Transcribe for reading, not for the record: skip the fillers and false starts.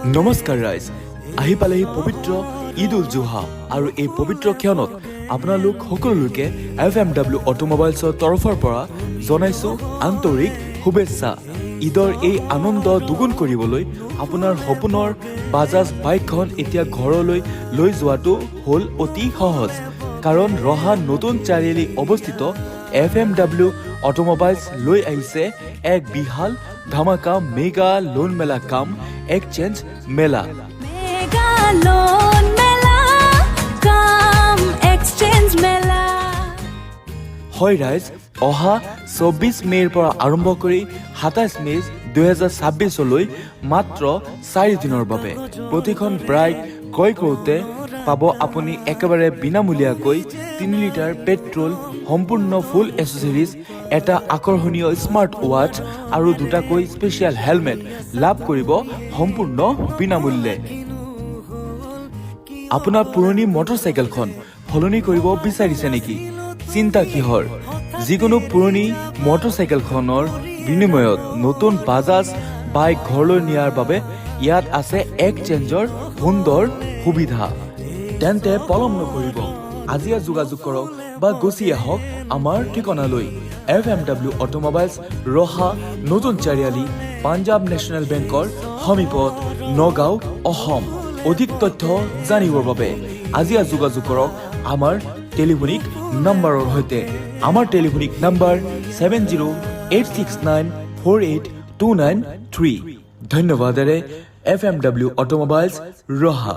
নমস্কাৰ ৰাইজ, আহি পালেহি পবিত্ৰ ঈদ উল জুহা আৰু এই পবিত্ৰ ক্ষণত আপোনালোক সকলোকে FMW অটোমোবাইলছৰ তৰফৰ পৰা জনাইছো আন্তৰিক শুভেচ্ছা। ঈদৰ এই আনন্দ দুগুণ কৰিবলৈ আপোনাৰ সপোনৰ বাজাজ বাইকখন এতিয়া ঘৰলৈ লৈ যোৱাটো হ'ল অতি সহজ, কাৰণ ৰহা নতুন চাৰিআলি অৱস্থিত FMW অটোমোবাইলছ লৈ আহিছে এক বিশাল ধামাকা মেগা লোন মেলা কাম এক্সচেঞ্জ মেলা। হয় ৰাইজ, অহা 24 মে'ৰ পৰা আৰম্ভ কৰি 27 মে' 2026লৈ মাত্ৰ 4 দিনৰ বাবে প্ৰতিখন বাইক ক্ৰয় কৰোঁতে পাব আপুনি একেবাৰে বিনামূলীয়াকৈ 3 লিটাৰ পেট্ৰল, সম্পূৰ্ণ ফুল এচেছৰিজ, এটা আকৰ্ষণীয় স্মাৰ্ট ৱাচ আৰু দুটাকৈ স্পেচিয়েল হেলমেট লাভ কৰিব সম্পূৰ্ণ বিনামূল্যে। আপোনাৰ পুৰণি মটৰচাইকেলখন সলনি কৰিব বিচাৰিছে নেকি? চিন্তা কিহৰ? যিকোনো পুৰণি মটৰচাইকেলখনৰ বিনিময়ত নতুন বাজাজ বাইক ঘৰলৈ নিয়াৰ বাবে ইয়াত আছে এক্সচেঞ্জৰ সুন্দৰ সুবিধা। তেন্তে পলম নকৰিব, আজিয়ে যোগাযোগ কৰক বা গুচি আহক আমাৰ ঠিকনালৈ। FMW অটোমোবাইলছ, ৰহা নতুন চাৰিআলি, পাঞ্জাৱ নেশ্যনেল বেংকৰ সমীপত, নগাঁও, অসম। অধিক তথ্য জানিবৰ বাবে আজিয়ে যোগাযোগ কৰক আমাৰ টেলিফোনিক নম্বৰৰ সৈতে। আমাৰ টেলিফোনিক নম্বৰ 7086948293। ধন্যবাদেৰে FMW অটোমোবাইলছ, ৰহা।